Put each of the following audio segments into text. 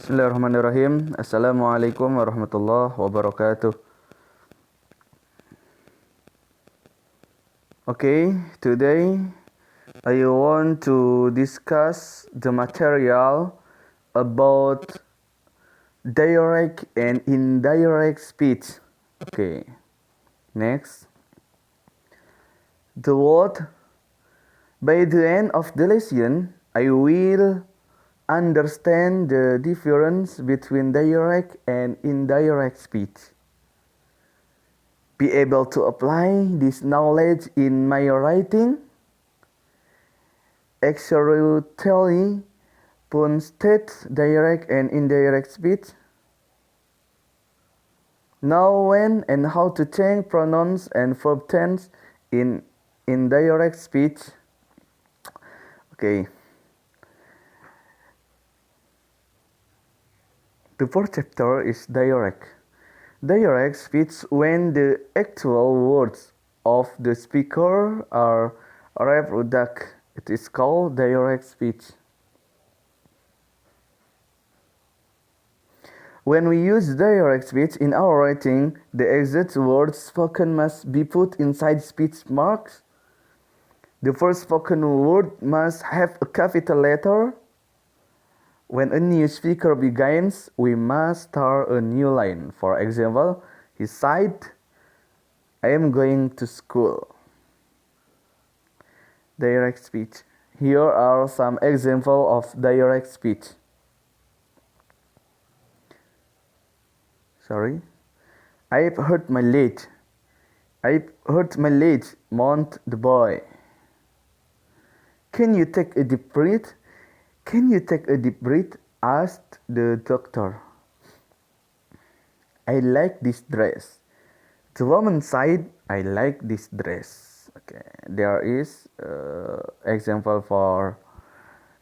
Bismillahirrahmanirrahim. Assalamualaikum warahmatullahi wabarakatuh. Okay, today I want to discuss the material about direct and indirect speech. Okay, next. The word. By the end of the lesson, I will understand the difference between direct and indirect speech. Be able to apply this knowledge in my writing. Accurately state direct and indirect speech. Know when and how to change pronouns and verb tense in indirect speech. Okay. The first chapter is direct. Direct speech when the actual words of the speaker are reproduced. It is called direct speech. When we use direct speech in our writing, the exact words spoken must be put inside speech marks. The first spoken word must have a capital letter. When a new speaker begins, we must start a new line. For example, he said, I am going to school. Direct speech. Here are some examples of direct speech. I've hurt my leg. I've hurt my leg, moaned the boy. Can you take a deep breath? Can you take a deep breath? Asked the doctor. I like this dress. The woman said, I like this dress. Okay, there is example for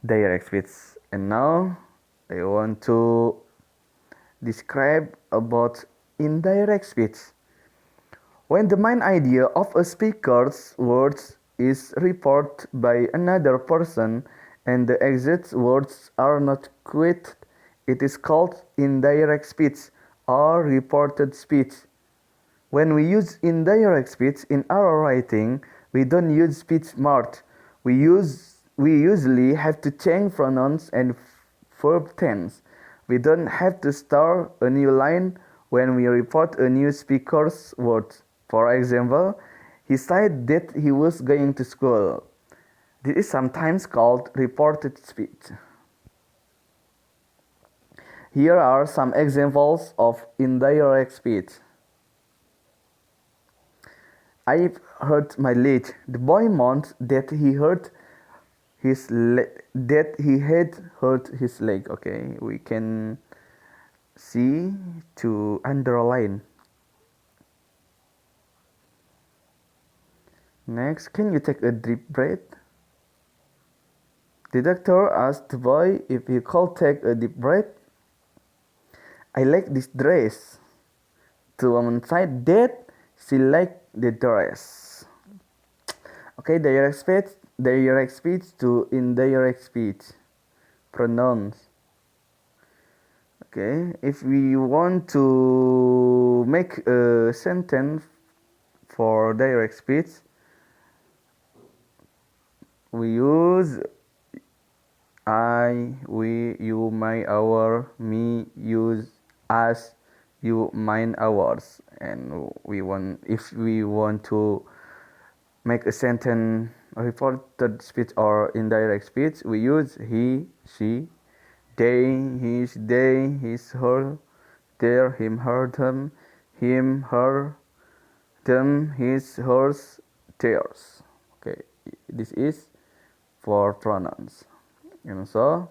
direct speech. And now I want to describe about indirect speech. When the main idea of a speaker's words is reported by another person and the exact words are not quoted, it is called indirect speech or reported speech. When we use indirect speech in our writing, we don't use speech marks. We usually have to change pronouns and verb tense. We don't have to start a new line when we report a new speaker's words. For example, he said that he was going to school. This is sometimes called reported speech. Here are some examples of indirect speech. I hurt my leg. The boy moaned that he had hurt his leg. Okay, we can see to underline. Next, can you take a deep breath? The doctor asked the boy if he could take a deep breath. I like this dress. The woman said that she liked the dress. Okay, direct speech to indirect speech. Pronouns. Okay, if we want to make a sentence for direct speech, we use I, we, you, my, our, me, use, us, you, mine, ours. And if we want to make a sentence reported speech or indirect speech, we use he, she, they, his, they, his, her, their, him, her, them, his, hers, theirs. Okay, this is for pronouns. And so,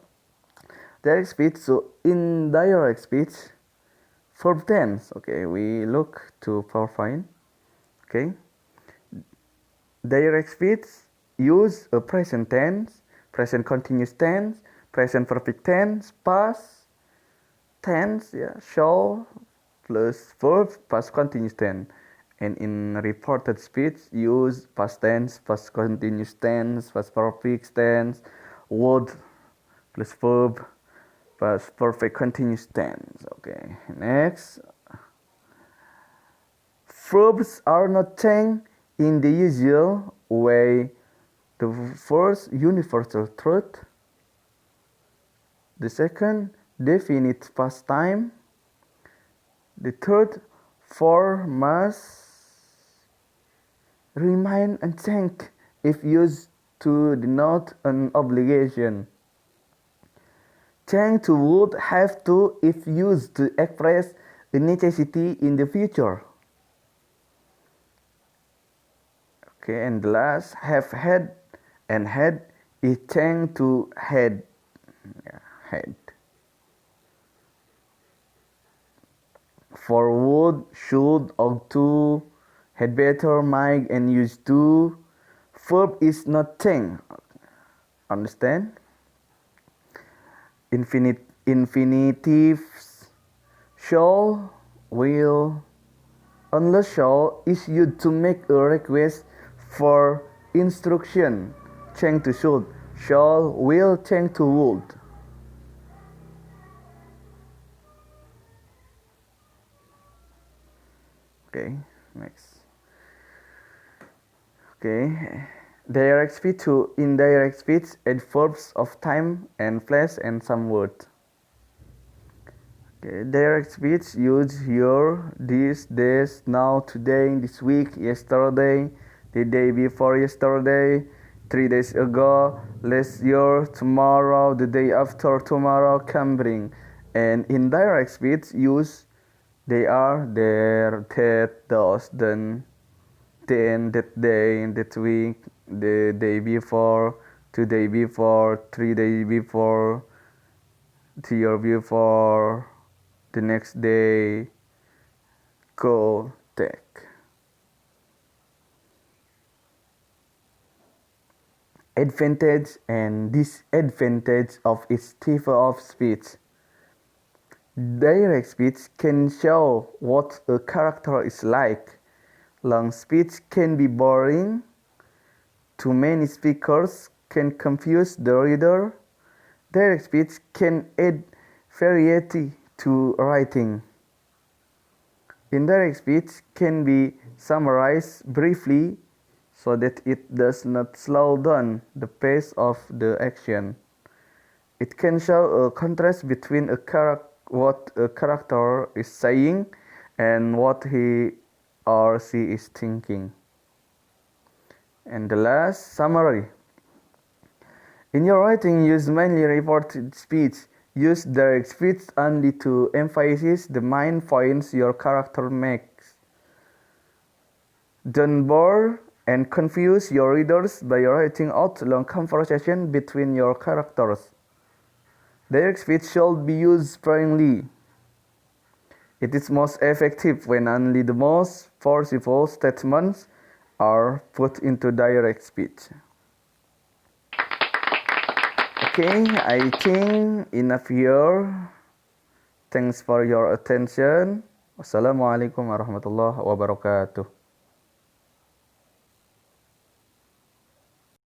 direct speech to indirect speech, verb tense. Okay, we look to PowerPoint. Okay, direct speech use a present tense, present continuous tense, present perfect tense, past tense, shall plus verb past continuous tense. And in reported speech, use past tense, past continuous tense, past perfect tense, would plus verb past perfect continuous tense. Okay, next. Verbs are not changed in the usual way. The first, universal truth. The second, definite past time. The third, for must remain unchanged if used to denote an obligation. Change to would have to if used to express a necessity in the future. Okay, and the last, have had and had is changed to had. Yeah, had. For would, should, ought to, had better, might, and used to. Verb is not changed. Understand? Infinitives shall, will, unless shall is used to make a request for instruction. Change to should. Shall, will, change to would. Okay, next. Okay, direct speech to indirect speech adverbs of time and place and some words. Okay, direct speech use here, this, this, now, today, this week, yesterday, the day before yesterday, 3 days ago, last year, tomorrow, the day after tomorrow, coming. And indirect speech use they are, there, that, those, then, that day, that week, the day before, 2 days before, 3 days before, the year before, the next day, go, take. Advantage and disadvantage of each type of speech. Direct speech can show what a character is like. Long speech can be boring. Too many speakers can confuse the reader. Direct speech can add variety to writing. Indirect speech can be summarized briefly so that it does not slow down the pace of the action. It can show a contrast between what a character is saying and what he or she is thinking. And the last, summary. In your writing, use mainly reported speech. Use direct speech only to emphasize the main points your character makes. Don't bore and confuse your readers by writing out long conversation between your characters. Direct speech should be used sparingly. It is most effective when only the most forceful statements are put into direct speech. Okay, I think enough here. Thanks for your attention. Wassalamualaikum warahmatullahi wabarakatuh.